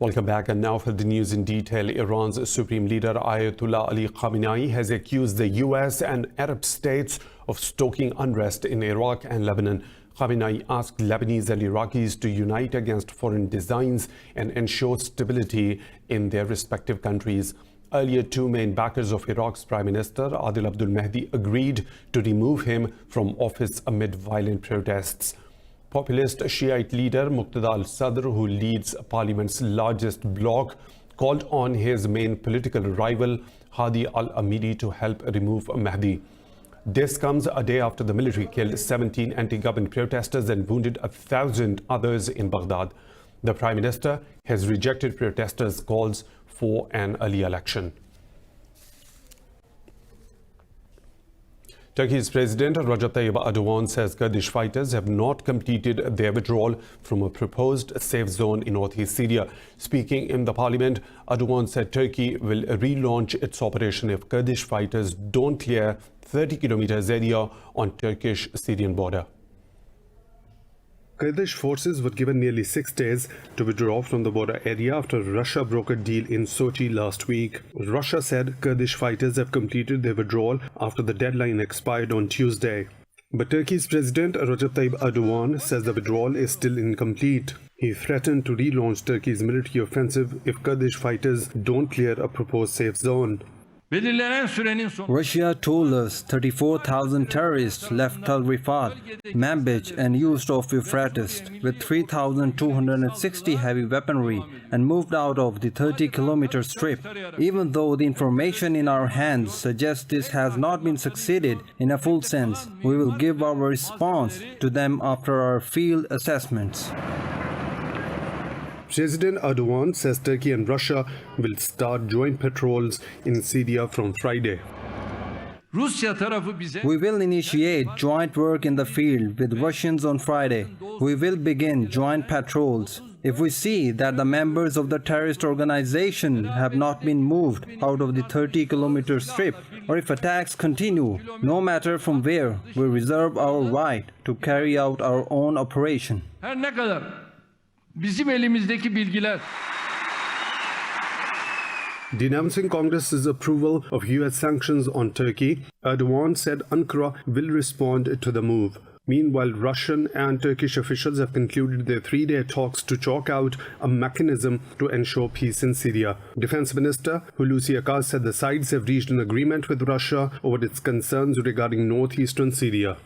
Welcome back, and now for the news in detail. Iran's Supreme Leader Ayatollah Ali Khamenei has accused the US and Arab states of stoking unrest in Iraq and Lebanon. Khamenei asked Lebanese and Iraqis to unite against foreign designs and ensure stability in their respective countries. Earlier, two main backers of Iraq's Prime Minister, Adil Abdul Mahdi, agreed to remove him from office amid violent protests. Populist Shiite leader Muqtada al-Sadr, who leads Parliament's largest bloc, called on his main political rival Hadi al-Amiri to help remove Mahdi. This comes a day after the military killed 17 anti-government protesters and wounded 1,000 others in Baghdad. The Prime Minister has rejected protesters' calls for an early election. Turkey's President Recep Tayyip Erdogan says Kurdish fighters have not completed their withdrawal from a proposed safe zone in northeast Syria. Speaking in the parliament, Erdogan said Turkey will relaunch its operation if Kurdish fighters don't clear 30 kilometers area on Turkish-Syrian border. Kurdish forces were given nearly 6 days to withdraw from the border area after Russia broke a deal in Sochi last week. Russia said Kurdish fighters have completed their withdrawal after the deadline expired on Tuesday. But Turkey's President Recep Tayyip Erdogan says the withdrawal is still incomplete. He threatened to relaunch Turkey's military offensive if Kurdish fighters don't clear a proposed safe zone. Russia told us 34,000 terrorists left Tel Rifat, Manbij and used of Euphrates with 3,260 heavy weaponry and moved out of the 30-kilometer strip. Even though the information in our hands suggests this has not been succeeded in a full sense, we will give our response to them after our field assessments. President Erdogan says Turkey and Russia will start joint patrols in Syria from Friday. We will initiate joint work in the field with Russians on Friday. We will begin joint patrols. If we see that the members of the terrorist organization have not been moved out of the 30-kilometer strip, or if attacks continue, no matter from where, we reserve our right to carry out our own operation. Bizim elimizdeki bilgiler. Denouncing Congress's approval of US sanctions on Turkey, Erdogan said Ankara will respond to the move. Meanwhile, Russian and Turkish officials have concluded their 3-day talks to chalk out a mechanism to ensure peace in Syria. Defense Minister Hulusi Akar said the sides have reached an agreement with Russia over its concerns regarding northeastern Syria.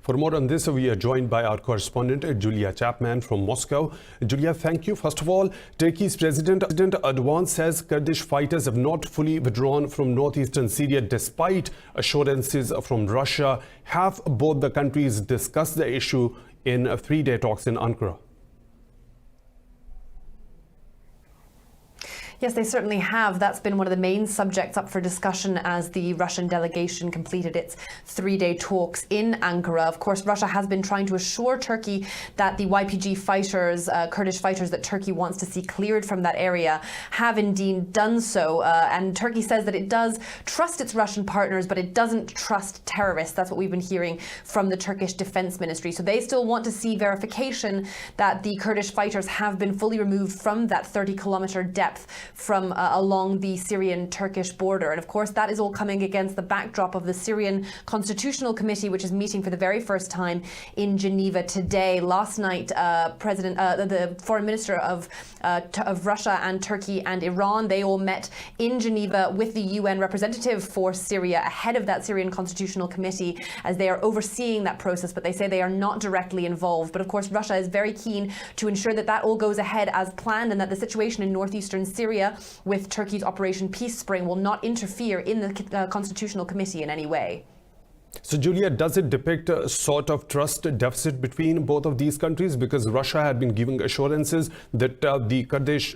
For more on this, we are joined by our correspondent, Julia Chapman from Moscow. Julia, thank you. First of all, Turkey's President Erdogan says Kurdish fighters have not fully withdrawn from northeastern Syria despite assurances from Russia. Have both the countries discussed the issue in 3-day talks in Ankara? Yes, they certainly have. That's been one of the main subjects up for discussion as the Russian delegation completed its 3-day talks in Ankara. Of course, Russia has been trying to assure Turkey that the YPG fighters, Kurdish fighters that Turkey wants to see cleared from that area, have indeed done so. And Turkey says that it does trust its Russian partners, but it doesn't trust terrorists. That's what we've been hearing from the Turkish Defense Ministry. So they still want to see verification that the Kurdish fighters have been fully removed from that 30-kilometer depth from along the Syrian-Turkish border. And of course, that is all coming against the backdrop of the Syrian Constitutional Committee, which is meeting for the very first time in Geneva today. Last night, the foreign minister of Russia and Turkey and Iran, they all met in Geneva with the UN representative for Syria ahead of that Syrian Constitutional Committee as they are overseeing that process, but they say they are not directly involved. But of course, Russia is very keen to ensure that that all goes ahead as planned and that the situation in northeastern Syria with Turkey's Operation Peace Spring will not interfere in the Constitutional Committee in any way. So, Julia, does it depict a sort of trust deficit between both of these countries? Because Russia had been giving assurances that the Kurdish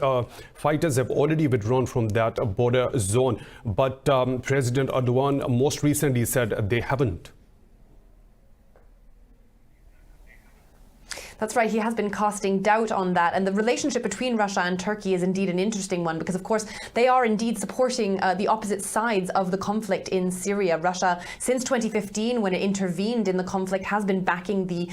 fighters have already withdrawn from that border zone. But President Erdogan most recently said they haven't. That's right. He has been casting doubt on that. And the relationship between Russia and Turkey is indeed an interesting one because, of course, they are indeed supporting the opposite sides of the conflict in Syria. Russia, since 2015, when it intervened in the conflict, has been backing the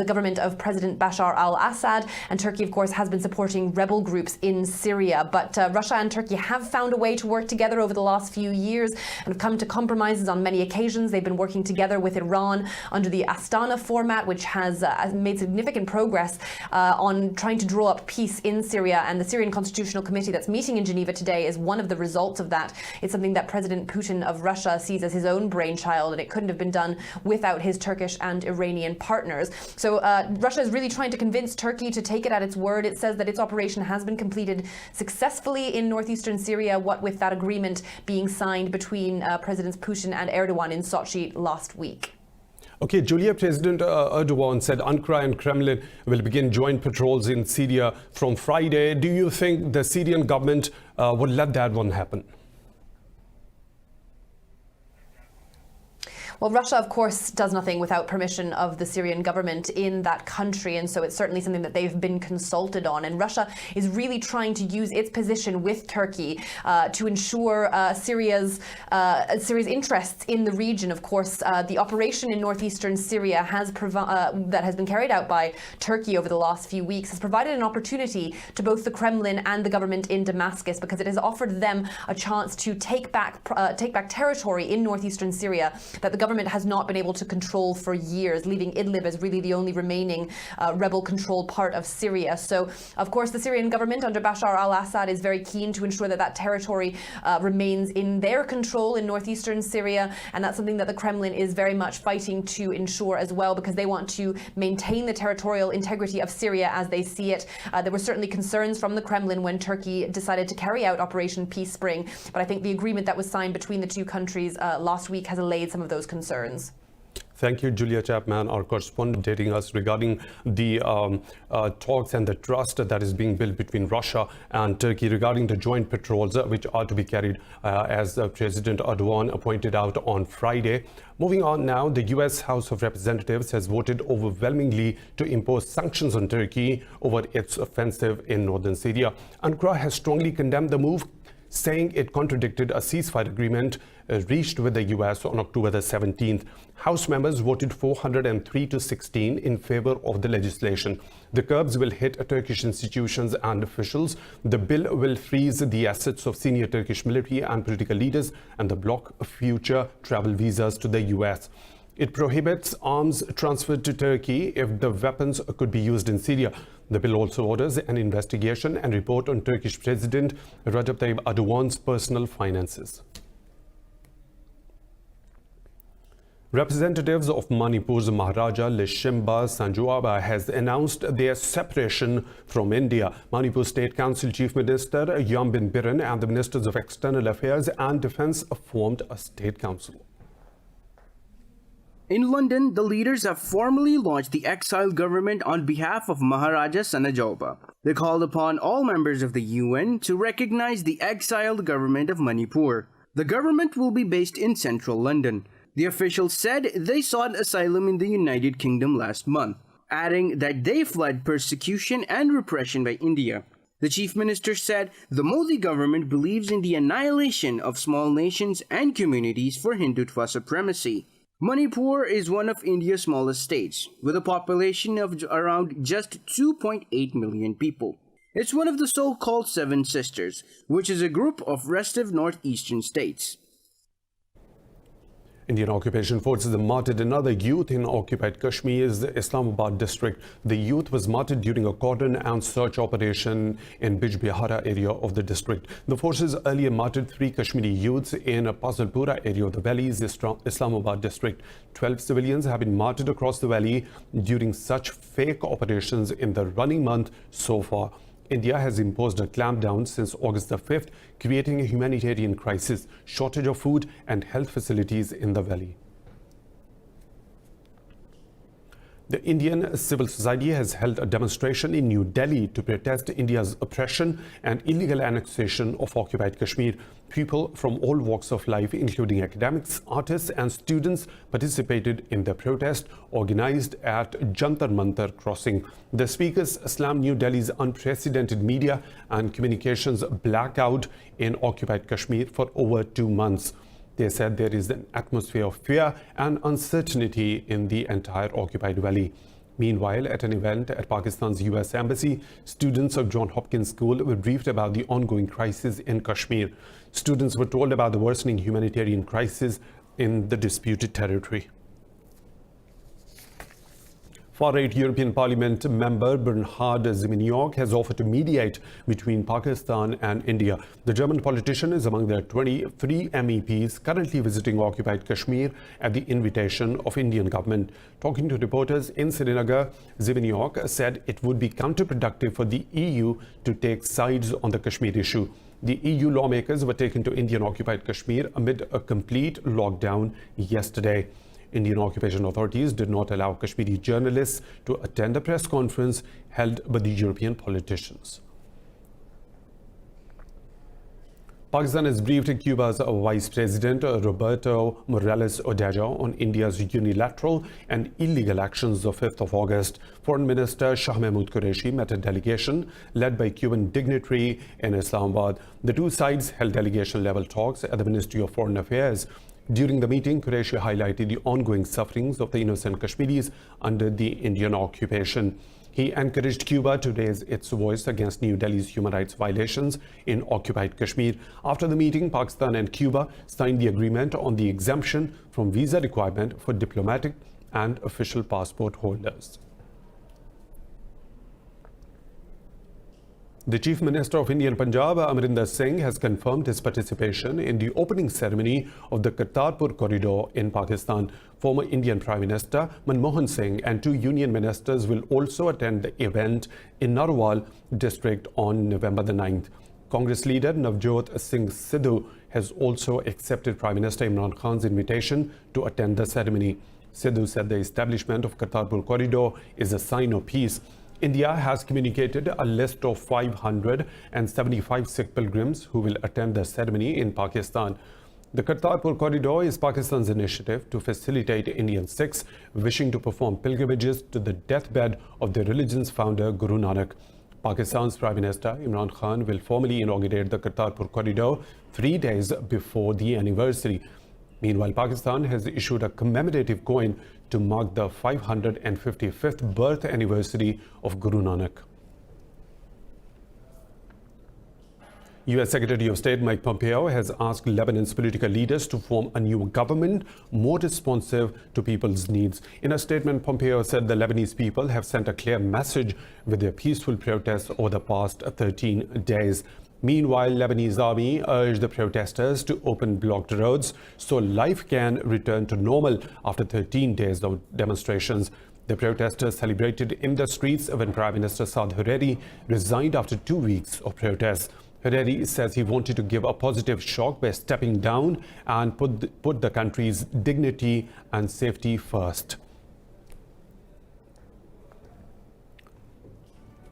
government of President Bashar al-Assad. And Turkey, of course, has been supporting rebel groups in Syria. But Russia and Turkey have found a way to work together over the last few years and have come to compromises on many occasions. They've been working together with Iran under the Astana format, which has made significant progress on trying to draw up peace in Syria, and the Syrian Constitutional Committee that's meeting in Geneva today is one of the results of that. It's something that President Putin of Russia sees as his own brainchild, and it couldn't have been done without his Turkish and Iranian partners. So Russia is really trying to convince Turkey to take it at its word. It says that its operation has been completed successfully in northeastern Syria, what with that agreement being signed between Presidents Putin and Erdogan in Sochi last week. Okay, Julia, President Erdogan said Ankara and Kremlin will begin joint patrols in Syria from Friday. Do you think the Syrian government would let that one happen? Well, Russia, of course, does nothing without permission of the Syrian government in that country, and so it's certainly something that they've been consulted on. And Russia is really trying to use its position with Turkey to ensure Syria's interests in the region. Of course, the operation in northeastern Syria that has been carried out by Turkey over the last few weeks has provided an opportunity to both the Kremlin and the government in Damascus, because it has offered them a chance to take back territory in northeastern Syria that the government has not been able to control for years, leaving Idlib as really the only remaining rebel-controlled part of Syria. So, of course, the Syrian government under Bashar al-Assad is very keen to ensure that that territory remains in their control in northeastern Syria, and that's something that the Kremlin is very much fighting to ensure as well, because they want to maintain the territorial integrity of Syria as they see it. There were certainly concerns from the Kremlin when Turkey decided to carry out Operation Peace Spring, but I think the agreement that was signed between the two countries last week has allayed some of those concerns. Thank you, Julia Chapman, our correspondent, updating us regarding the talks and the trust that is being built between Russia and Turkey regarding the joint patrols which are to be carried as President Erdogan pointed out on Friday. Moving on now, the US House of Representatives has voted overwhelmingly to impose sanctions on Turkey over its offensive in northern Syria. Ankara has strongly condemned the move, saying it contradicted a ceasefire agreement reached with the US on October the 17th. House members voted 403 to 16 in favor of the legislation. The curbs will hit Turkish institutions and officials. The bill will freeze the assets of senior Turkish military and political leaders and block future travel visas to the US. It prohibits arms transferred to Turkey if the weapons could be used in Syria. The bill also orders an investigation and report on Turkish President Recep Tayyip Erdogan's personal finances. Representatives of Manipur's Maharaja Lishimba Sanjoaba has announced their separation from India. Manipur State Council Chief Minister Yambin Biren and the Ministers of External Affairs and Defence formed a state council. In London, the leaders have formally launched the exiled government on behalf of Maharaja Sanjoaba. They called upon all members of the UN to recognize the exiled government of Manipur. The government will be based in central London. The officials said they sought asylum in the United Kingdom last month, adding that they fled persecution and repression by India. The chief minister said the Modi government believes in the annihilation of small nations and communities for Hindutva supremacy. Manipur is one of India's smallest states, with a population of around just 2.8 million people. It's one of the so-called Seven Sisters, which is a group of restive northeastern states. Indian occupation forces martyred another youth in occupied Kashmir's Islamabad district. The youth was martyred during a cordon and search operation in Bijbihara area of the district. The forces earlier martyred 3 Kashmiri youths in Pazalpura area of the valley's Islamabad district. 12 civilians have been martyred across the valley during such fake operations in the running month so far. India has imposed a clampdown since August the 5th, creating a humanitarian crisis, shortage of food and health facilities in the valley. The Indian civil society has held a demonstration in New Delhi to protest India's oppression and illegal annexation of occupied Kashmir. People from all walks of life, including academics, artists and students, participated in the protest organized at Jantar Mantar crossing. The speakers slammed New Delhi's unprecedented media and communications blackout in occupied Kashmir for over 2 months. They said there is an atmosphere of fear and uncertainty in the entire occupied valley. Meanwhile, at an event at Pakistan's US Embassy, students of Johns Hopkins School were briefed about the ongoing crisis in Kashmir. Students were told about the worsening humanitarian crisis in the disputed territory. Far-right European Parliament member Bernhard Zimniok has offered to mediate between Pakistan and India. The German politician is among the 23 MEPs currently visiting occupied Kashmir at the invitation of Indian government. Talking to reporters in Srinagar, Zimniok said it would be counterproductive for the EU to take sides on the Kashmir issue. The EU lawmakers were taken to Indian occupied Kashmir amid a complete lockdown yesterday. Indian occupation authorities did not allow Kashmiri journalists to attend a press conference held by the European politicians. Pakistan has briefed Cuba's Vice President Roberto Morales Odejo on India's unilateral and illegal actions of 5th of August. Foreign Minister Shah Mahmood Qureshi met a delegation led by Cuban dignitary in Islamabad. The two sides held delegation-level talks at the Ministry of Foreign Affairs. During the meeting, Qureshi highlighted the ongoing sufferings of the innocent Kashmiris under the Indian occupation. He encouraged Cuba to raise its voice against New Delhi's human rights violations in occupied Kashmir. After the meeting, Pakistan and Cuba signed the agreement on the exemption from visa requirement for diplomatic and official passport holders. The Chief Minister of Indian Punjab, Amrinder Singh, has confirmed his participation in the opening ceremony of the Kartarpur Corridor in Pakistan. Former Indian Prime Minister Manmohan Singh and 2 union ministers will also attend the event in Narwal district on November the 9th. Congress leader Navjot Singh Sidhu has also accepted Prime Minister Imran Khan's invitation to attend the ceremony. Sidhu said the establishment of Kartarpur Corridor is a sign of peace. India has communicated a list of 575 Sikh pilgrims who will attend the ceremony in Pakistan. The Kartarpur Corridor is Pakistan's initiative to facilitate Indian Sikhs wishing to perform pilgrimages to the deathbed of the religion's founder Guru Nanak. Pakistan's Prime Minister Imran Khan will formally inaugurate the Kartarpur Corridor 3 days before the anniversary. Meanwhile, Pakistan has issued a commemorative coin to mark the 555th birth anniversary of Guru Nanak. US Secretary of State Mike Pompeo has asked Lebanon's political leaders to form a new government more responsive to people's needs. In a statement, Pompeo said the Lebanese people have sent a clear message with their peaceful protests over the past 13 days. Meanwhile, Lebanese army urged the protesters to open blocked roads so life can return to normal after 13 days of demonstrations. The protesters celebrated in the streets when Prime Minister Saad Hariri resigned after 2 weeks of protests. Hariri says he wanted to give a positive shock by stepping down and put the country's dignity and safety first.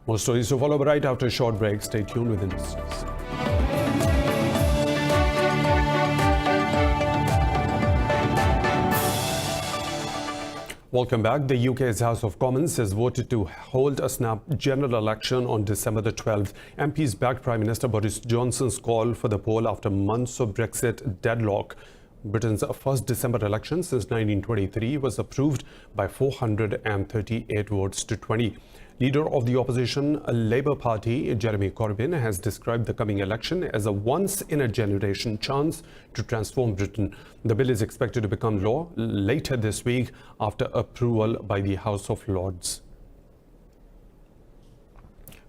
More stories to follow right after a short break. Stay tuned with Indus. Welcome back. The UK's House of Commons has voted to hold a snap general election on December the 12th. MPs backed Prime Minister Boris Johnson's call for the poll after months of Brexit deadlock. Britain's first December election since 1923 was approved by 438 votes to 20. Leader of the opposition Labour Party, Jeremy Corbyn, has described the coming election as a once-in-a-generation chance to transform Britain. The bill is expected to become law later this week after approval by the House of Lords.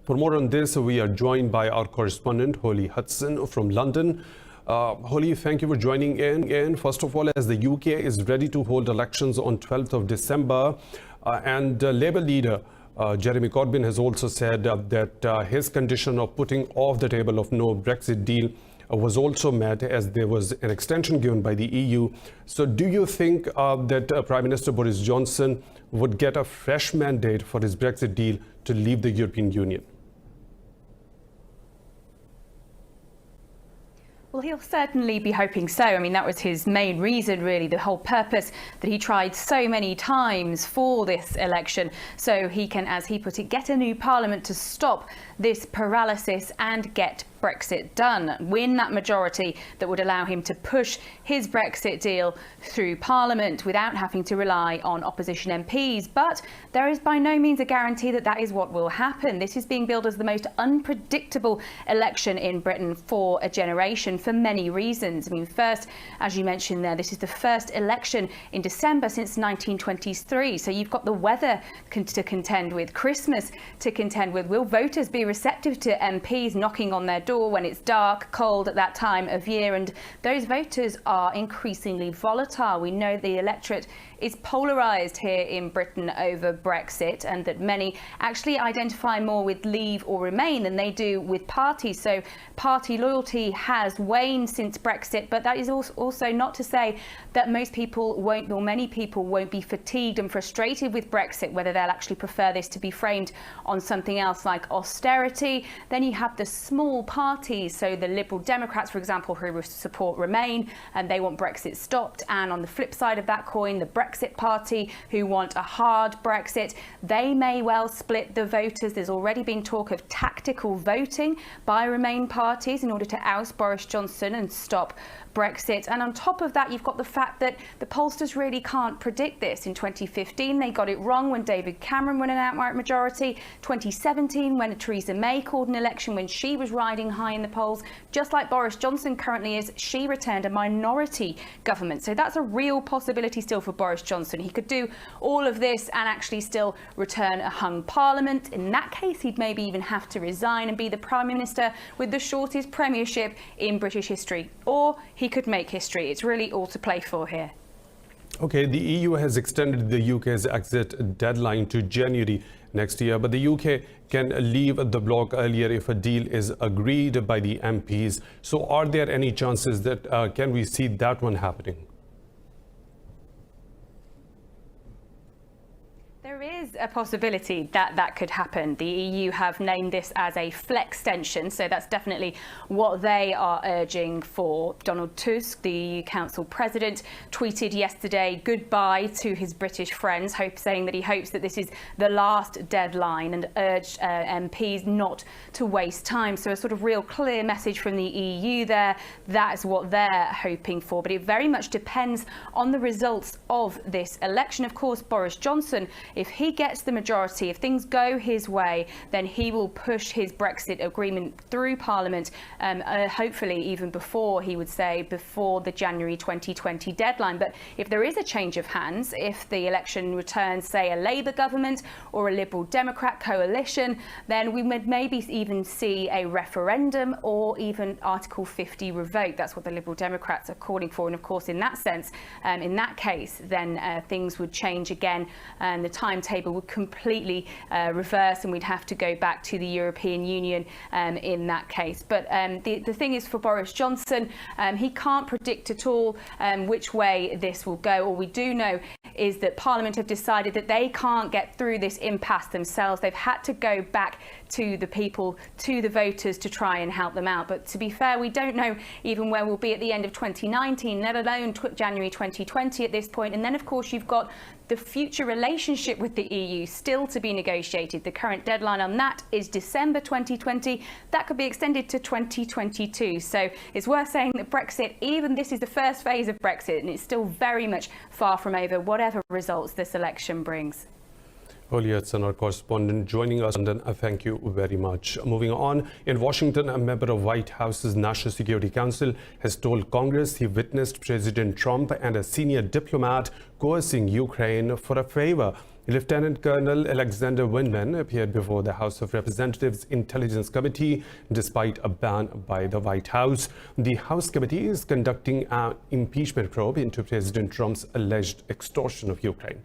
For more on this, we are joined by our correspondent, Holly Hudson from London. Holly, thank you for joining in. First of all, as the UK is ready to hold elections on 12th of December, and Labour leader Jeremy Corbyn has also said that his condition of putting off the table of no Brexit deal was also met as there was an extension given by the EU. So do you think that Prime Minister Boris Johnson would get a fresh mandate for his Brexit deal to leave the European Union? Well, he'll certainly be hoping so. I mean, that was his main reason, really, the whole purpose that he tried so many times for this election, so he can, as he put it, get a new parliament to stop this paralysis and get Brexit done, win that majority that would allow him to push his Brexit deal through Parliament without having to rely on opposition MPs. But there is by no means a guarantee that that is what will happen. This is being billed as the most unpredictable election in Britain for a generation for many reasons. I mean, first, as you mentioned there, this is the first election in December since 1923. So you've got the weather to contend with, Christmas to contend with. Will voters be receptive to MPs knocking on their door when it's dark, cold at that time of year? And those voters are increasingly volatile. We know the electorate is polarised here in Britain over Brexit, and that many actually identify more with Leave or Remain than they do with parties. So party loyalty has waned since Brexit, but that is also not to say that most people won't, or many people won't be fatigued and frustrated with Brexit, whether they'll actually prefer this to be framed on something else like austerity. Then you have the small parties, so the Liberal Democrats, for example, who support Remain, and they want Brexit stopped. And on the flip side of that coin, the Brexit Party, who want a hard Brexit, they may well split the voters. There's already been talk of tactical voting by Remain parties in order to oust Boris Johnson and stop Brexit. And on top of that, you've got the fact that the pollsters really can't predict this. In 2015, they got it wrong when David Cameron won an outright majority. 2017, when Theresa May called an election when she was riding high in the polls, just like Boris Johnson currently is, she returned a minority government. So that's a real possibility still for Boris Johnson. He could do all of this and actually still return a hung parliament. In that case, he'd maybe even have to resign and be the Prime Minister with the shortest premiership in British history. Or he could make history. It's really all to play for here. Okay, the EU has extended the UK's exit deadline to January next year, but the UK can leave the bloc earlier if a deal is agreed by the MPs. So are there any chances that can we see that one happening? There is a possibility that that could happen. The EU have named this as a flextension, so that's definitely what they are urging for. Donald Tusk, the EU Council President, tweeted yesterday goodbye to his British friends, saying that he hopes that this is the last deadline, and urged MPs not to waste time. So a sort of real clear message from the EU there. That's what they're hoping for. But it very much depends on the results of this election. Of course, Boris Johnson, if he gets the majority, if things go his way, then he will push his Brexit agreement through Parliament, hopefully even before, he would say, before the January 2020 deadline. But if there is a change of hands, if the election returns, say, a Labour government or a Liberal Democrat coalition, then we would maybe even see a referendum or even Article 50 revoked. That's what the Liberal Democrats are calling for. And of course, in that sense, in that case, then things would change again, and the timetable would completely reverse, and we'd have to go back to the European Union in that case. But the thing is, for Boris Johnson, he can't predict at all which way this will go. All we do know is that Parliament have decided that they can't get through this impasse themselves. They've had to go back to the people, to the voters, to try and help them out. But to be fair, we don't know even where we'll be at the end of 2019, let alone January 2020 at this point. And then, of course, you've got the future relationship with the EU still to be negotiated. The current deadline on that is December 2020. That could be extended to 2022. So it's worth saying that Brexit, even this is the first phase of Brexit, and it's still very much far from over, whatever results this election brings. Olia, it's our correspondent joining us, and thank you very much. Moving on, in Washington, a member of White House's National Security Council has told Congress he witnessed President Trump and a senior diplomat coercing Ukraine for a favor. Lieutenant Colonel Alexander Windman appeared before the House of Representatives Intelligence Committee despite a ban by the White House. The House committee is conducting an impeachment probe into President Trump's alleged extortion of Ukraine.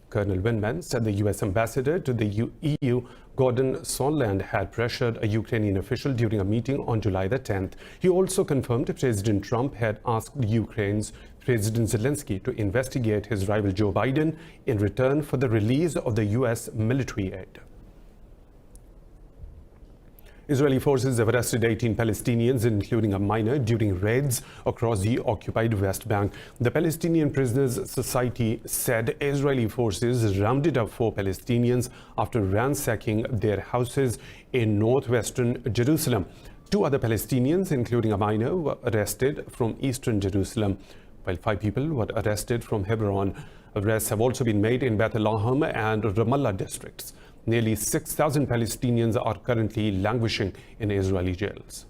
Colonel Windman said the U.S. ambassador to the EU, Gordon Sondland, had pressured a Ukrainian official during a meeting on July the 10th. He also confirmed President Trump had asked Ukraine's President Zelensky to investigate his rival Joe Biden in return for the release of the U.S. military aid. Israeli forces have arrested 18 Palestinians, including a minor, during raids across the occupied West Bank. The Palestinian Prisoners Society said Israeli forces rounded up 4 Palestinians after ransacking their houses in northwestern Jerusalem. 2 other Palestinians, including a minor, were arrested from eastern Jerusalem, while 5 people were arrested from Hebron. Arrests have also been made in Bethlehem and Ramallah districts. Nearly 6,000 Palestinians are currently languishing in Israeli jails.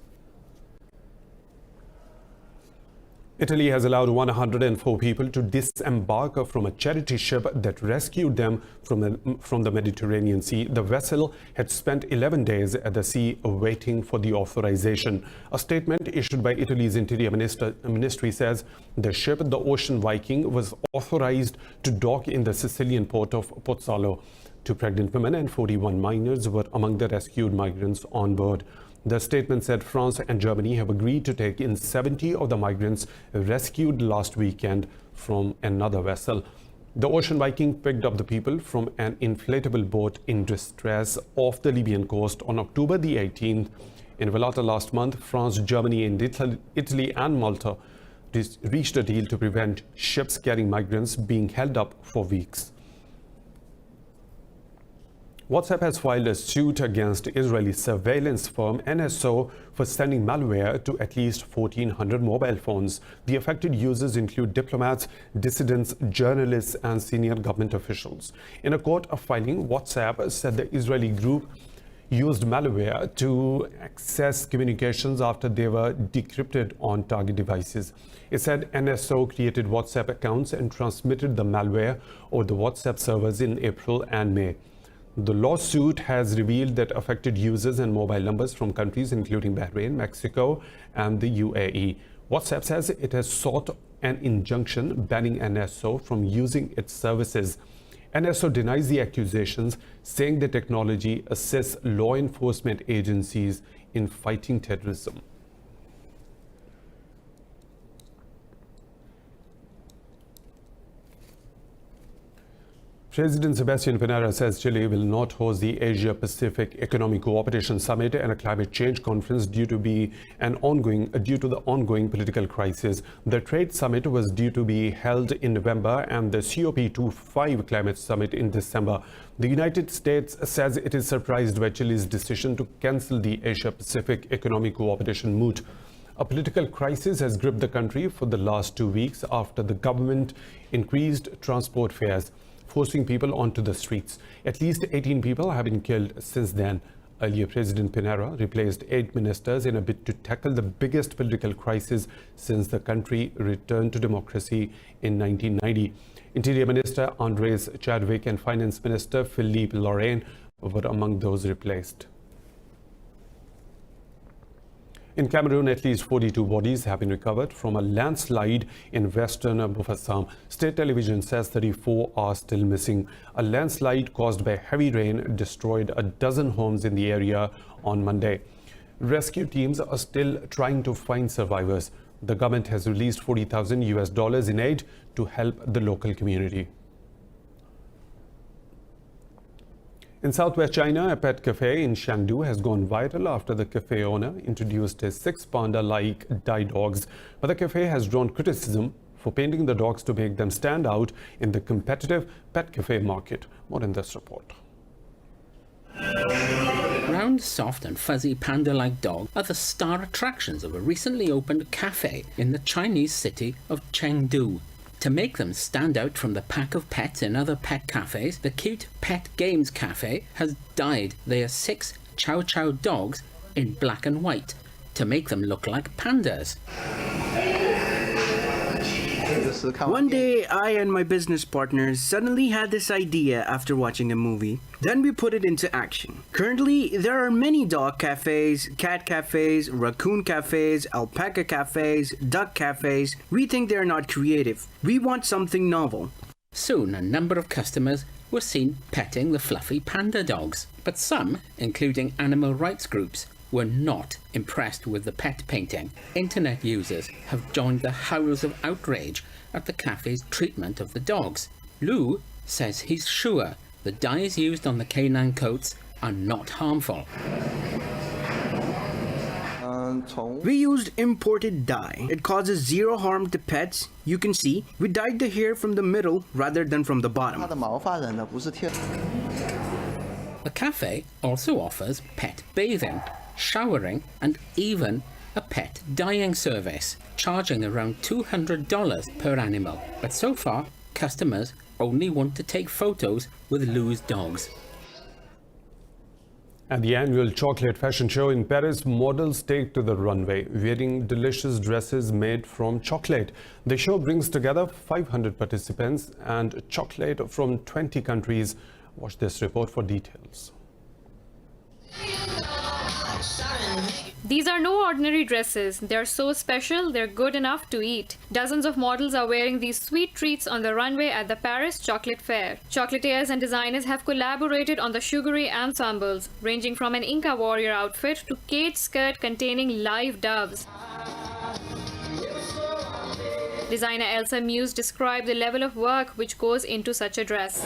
Italy has allowed 104 people to disembark from a charity ship that rescued them from the Mediterranean Sea. The vessel had spent 11 days at the sea waiting for the authorization. A statement issued by Italy's Interior Ministry says the ship, the Ocean Viking, was authorized to dock in the Sicilian port of Pozzallo. 2 pregnant women and 41 minors were among the rescued migrants on board. The statement said France and Germany have agreed to take in 70 of the migrants rescued last weekend from another vessel. The Ocean Viking picked up the people from an inflatable boat in distress off the Libyan coast on October the 18th. In Valletta last month, France, Germany, and Italy and Malta reached a deal to prevent ships carrying migrants being held up for weeks. WhatsApp has filed a suit against Israeli surveillance firm NSO for sending malware to at least 1,400 mobile phones. The affected users include diplomats, dissidents, journalists, and senior government officials. In a court filing, WhatsApp said the Israeli group used malware to access communications after they were decrypted on target devices. It said NSO created WhatsApp accounts and transmitted the malware over the WhatsApp servers in April and May. The lawsuit has revealed that affected users and mobile numbers from countries including Bahrain, Mexico, and the UAE. WhatsApp says it has sought an injunction banning NSO from using its services. NSO denies the accusations, saying the technology assists law enforcement agencies in fighting terrorism. President Sebastián Pinera says Chile will not host the Asia-Pacific Economic Cooperation Summit and a climate change conference due to the ongoing political crisis. The trade summit was due to be held in November and the COP25 climate summit in December. The United States says it is surprised by Chile's decision to cancel the Asia-Pacific Economic Cooperation moot. A political crisis has gripped the country for the last 2 weeks after the government increased transport fares, forcing people onto the streets. At least 18 people have been killed since then. Earlier, President Pinera replaced 8 ministers in a bid to tackle the biggest political crisis since the country returned to democracy in 1990. Interior Minister Andres Chadwick and Finance Minister Philippe Lorraine were among those replaced. In Cameroon, at least 42 bodies have been recovered from a landslide in western Bafoussam. State television says 34 are still missing. A landslide caused by heavy rain destroyed a dozen homes in the area on Monday. Rescue teams are still trying to find survivors. The government has released $40,000 in aid to help the local community. In southwest China, a pet cafe in Chengdu has gone viral after the cafe owner introduced his 6 panda-like Dai dogs. But the cafe has drawn criticism for painting the dogs to make them stand out in the competitive pet cafe market. More in this report. Round, soft and fuzzy panda-like dogs are the star attractions of a recently opened cafe in the Chinese city of Chengdu. To make them stand out from the pack of pets in other pet cafes, the Cute Pet Games Cafe has dyed their 6 Chow Chow dogs in black and white to make them look like pandas. One day, I and my business partners suddenly had this idea after watching a movie. Then we put it into action. Currently, there are many dog cafes, cat cafes, raccoon cafes, alpaca cafes, duck cafes. We think they're not creative. We want something novel. Soon, a number of customers were seen petting the fluffy panda dogs. But some, including animal rights groups, were not impressed with the pet painting. Internet users have joined the howls of outrage at the cafe's treatment of the dogs. Lou says he's sure the dyes used on the canine coats are not harmful. We used imported dye. It causes zero harm to pets. You can see, we dyed the hair from the middle rather than from the bottom. The cafe also offers pet bathing, showering, and even a pet dyeing service, charging around $200 per animal. But so far, customers only want to take photos with Lou's dogs. At the annual chocolate fashion show in Paris, models take to the runway, wearing delicious dresses made from chocolate. The show brings together 500 participants and chocolate from 20 countries. Watch this report for details. These are no ordinary dresses. They're so special, they're good enough to eat. Dozens of models are wearing these sweet treats on the runway at the Paris Chocolate Fair. Chocolatiers and designers have collaborated on the sugary ensembles, ranging from an Inca warrior outfit to cage skirt containing live doves. Designer Elsa Muse described the level of work which goes into such a dress.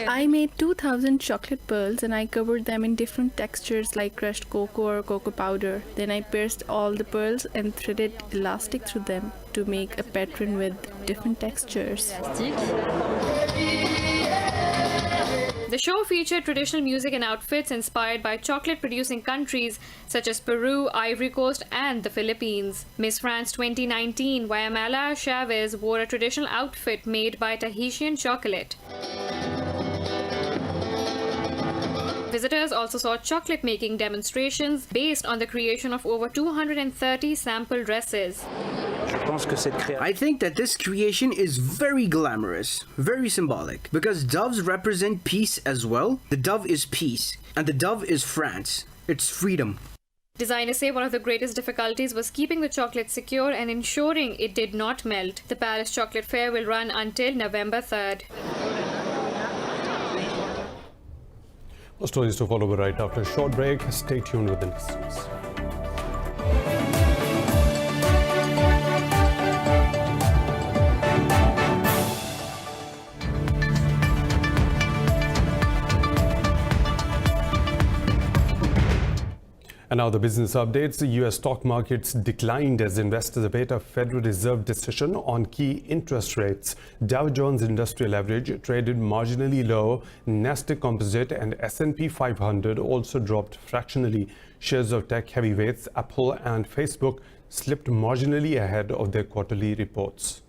I made 2,000 chocolate pearls and I covered them in different textures like crushed cocoa or cocoa powder. Then I pierced all the pearls and threaded elastic through them to make a pattern with different textures. The show featured traditional music and outfits inspired by chocolate-producing countries such as Peru, Ivory Coast, and the Philippines. Miss France 2019, Wayamala Chavez, wore a traditional outfit made by Tahitian chocolate. Visitors also saw chocolate-making demonstrations based on the creation of over 230 sample dresses. I think that this creation is very glamorous, very symbolic, because doves represent peace as well. The dove is peace, and the dove is France. It's freedom. Designers say one of the greatest difficulties was keeping the chocolate secure and ensuring it did not melt. The Paris Chocolate Fair will run until November 3rd. More stories to follow right after a short break. Stay tuned with the listeners. And now the business updates. The U.S. stock markets declined as investors await a Federal Reserve decision on key interest rates. Dow Jones Industrial Average traded marginally low. Nasdaq Composite and S&P 500 also dropped fractionally. Shares of tech heavyweights Apple and Facebook slipped marginally ahead of their quarterly reports.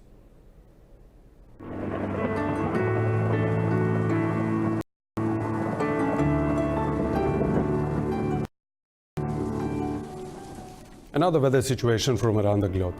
Another weather situation from around the globe.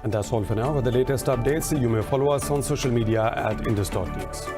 And that's all for now. For the latest updates, you may follow us on social media at Indus.News.